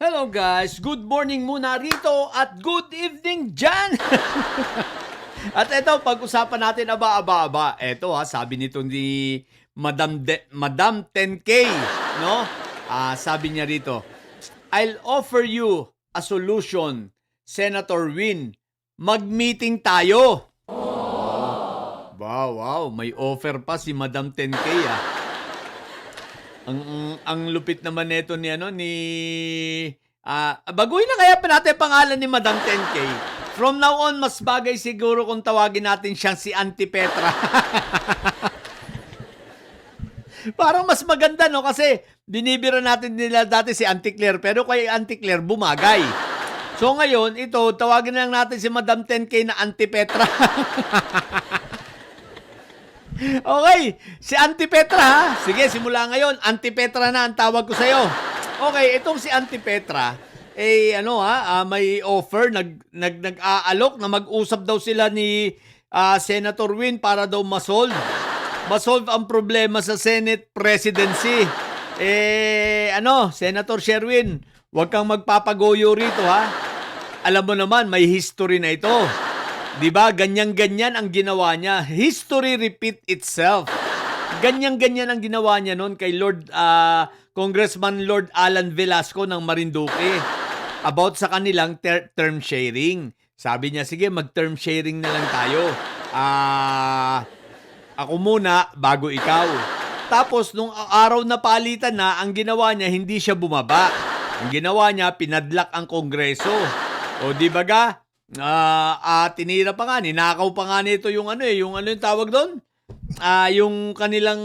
Hello guys, good morning muna rito at good evening dyan! At ito, pag-usapan natin aba. Ito sabi nito ni Madam 10K, no? Sabi niya rito, I'll offer you a solution, Senator Win. Mag-meeting tayo. Wow, may offer pa si Madam 10K Ang lupit naman nito baguhin na kaya pa natin pangalan ni Madam 10K. From now on, mas bagay siguro kung tawagin natin siyang si Auntie Petra. Parang mas maganda, no? Kasi binibira natin nila dati si Auntie Claire, pero kay Auntie Claire bumagay. So ngayon, ito, tawagin na lang natin si Madam 10K na Auntie Petra. Okay, si Auntie Petra ha. Sige, simula ngayon, Auntie Petra na ang tawag ko sa'yo. Okay, itong si Auntie Petra, may offer, nag-aalok na mag-usap daw sila ni Senator Win para daw masolve ang problema sa Senate presidency. Senator Sherwin, huwag kang magpapagoyo rito ha. Alam mo naman, may history na ito. Diba? Ganyan-ganyan ang ginawa niya. History repeat itself. Ganyan-ganyan ang ginawa niya noon kay Congressman Lord Alan Velasco ng Marinduque about sa kanilang term sharing. Sabi niya, sige, mag-term sharing na lang tayo. Ako muna bago ikaw. Tapos, nung araw na palitan na, ang ginawa niya, hindi siya bumaba. Ang ginawa niya, pinadlak ang Kongreso. O di ba ga? Tinira pa nga, ninakaw pa nga nito yung yung tawag doon? Yung kanilang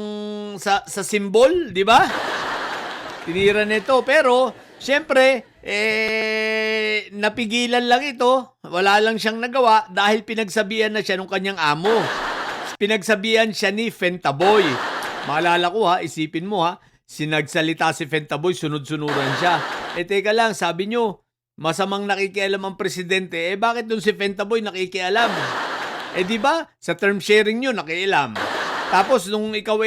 sa symbol, di ba? Tinira nito, pero syempre napigilan lang ito. Wala lang siyang nagawa dahil pinagsabihan na siya ng kanyang amo. Pinagsabihan siya ni Fentaboy. Maalala ko isipin mo sinagsalita si Fentaboy, sunod-sunuran siya. Teka lang, sabi nyo, masamang nakikialam ang presidente, bakit dun si Fentaboy nakikialam? Di ba? Sa term sharing nyo, nakialam. Tapos, nung ikaw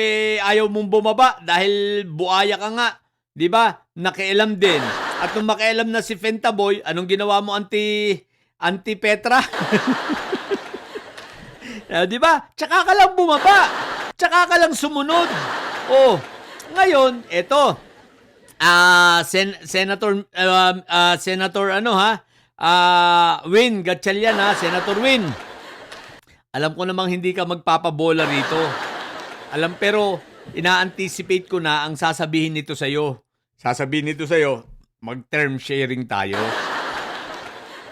ayaw mong bumaba dahil buaya ka nga, di ba? Nakialam din. At nung makialam na si Fentaboy, anong ginawa mo, Auntie Petra? Di ba? Tsaka ka lang bumaba. Tsaka ka lang sumunod. Ngayon, eto. Senator Win Gatchalian Senator Win. Alam ko namang hindi ka magpapabola rito. Pero ina-anticipate ko na ang sasabihin nito sa'yo. Mag-term sharing tayo.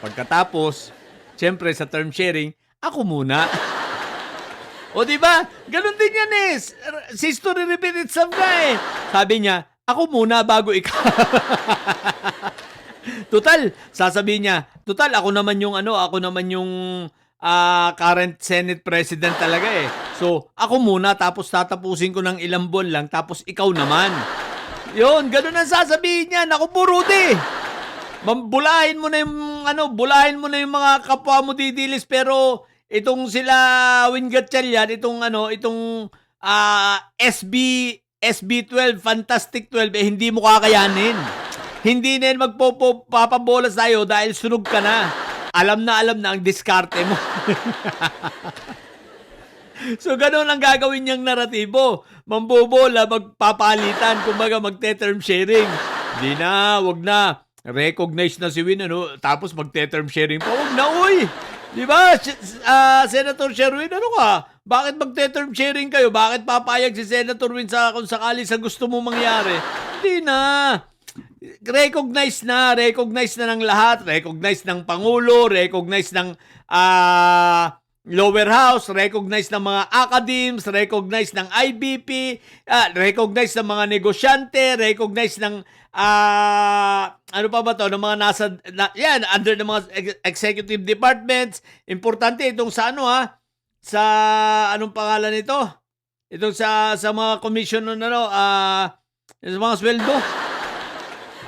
Pagkatapos, syempre sa term sharing, ako muna. O diba? Ganun din yan history repeat itself na Sabi niya, ako muna bago ikaw. Total, sasabihin niya, ako naman yung current Senate President talaga So, ako muna tapos tatapusin ko ng ilang buwan lang tapos ikaw naman. Yun, ganun ang sasabihin niya. Naku po, Rudy. Bulahin mo na yung mga kapwa mo didilis pero itong sila Win Gatchalian, itong SB12, Fantastic 12, hindi mo kakayanin. Hindi na yun magpapabola sa'yo dahil sunog ka na. Alam na ang diskarte mo. So, gano'n ang gagawin niyang naratibo. Mambobola, magpapalitan, kumbaga magte-term sharing. Hindi na, wag na. Recognize na si Win, tapos magte-term sharing pa. Wag na, uy! Diba, Senator Sherwin, bakit magte-term sharing kayo? Bakit papayag si Senator Win kung sakali sa gusto mo mangyari? Hindi na. Recognize na ng lahat. Recognize ng Pangulo, recognize ng lower house, recognize ng mga academs, recognize ng IBP, recognize ng mga negosyante, recognize ng ng mga under ng mga executive departments. Importante itong sa sa anong pangalan nito? Itong sa mga commission sa mga sweldo.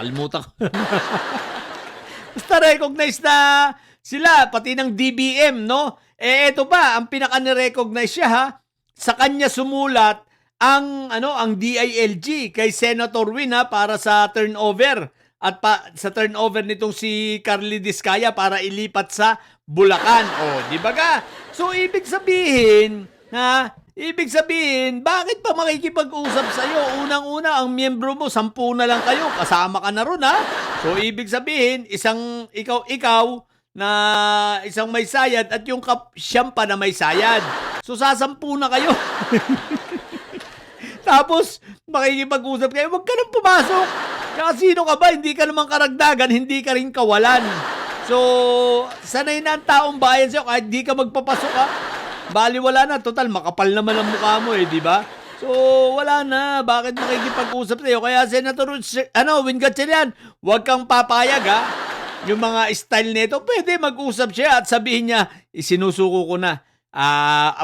Kalimutan ko. Basta recognize na sila, pati ng DBM, no? Ito pa, ang pinaka-recognize siya, sa kanya sumulat ang DILG kay Senator Win para sa turnover at sa turnover nitong si Carly Diskaya para ilipat sa Bulacan. O, di ba ka? So, ibig sabihin, bakit pa makikipag-usap sa'yo? Unang-una, ang miyembro mo, 10 na lang kayo. Kasama ka na ron, ha? So, ibig sabihin, ikaw na isang may sayad at yung siyam pa na may sayad. So, sasampu na kayo. Tapos, makikipag-usap kayo, huwag ka nang pumasok. Kaya sino ka ba? Hindi ka naman karagdagan, hindi ka rin kawalan. So, sanay na ang taong bayan sa'yo kahit di ka magpapasok, ha? Baliwala na, total, makapal naman ang mukha mo di ba? So, wala na. Bakit makikipag-usap sa'yo? Kaya, Senator, Win Gatchalian, huwag kang papayag, ha? Yung mga style nito, pwede mag-usap siya at sabihin niya, isinusuko ko na.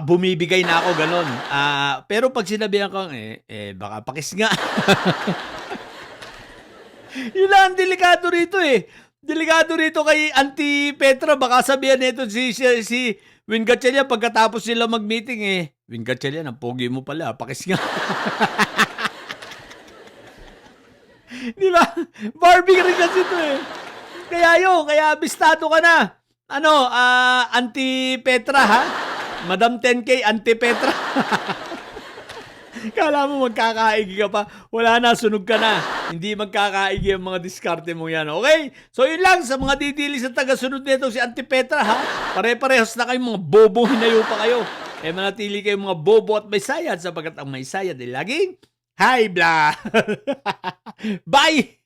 Bumibigay na ako, ganon. Pero pag sinabihan ko, baka pakis nga. Yun lang ang delikado rito Delikado rito kay Auntie Petra. Baka sabihan nito si Win Gatchalian pagkatapos sila mag-meeting Win Gatchalian, ang pogi mo pala. Pakis nga. Di ba? Barbie rin kasi ito Kaya abistado ka na. Auntie Petra ha? Madam 10K, Auntie Petra. Kala mo magkakaigi ka pa. Wala na, sunog ka na. Hindi magkakaigi ang mga diskarte mo yan. Okay? So yun lang sa mga didili sa tagasunod nito si Auntie Petra ha. Pare-parehas na kayong mga bobo, hinayo pa kayo. Manatili kayong mga bobo at may sayad sapagkat ang may sayad ay laging high blood. Bye!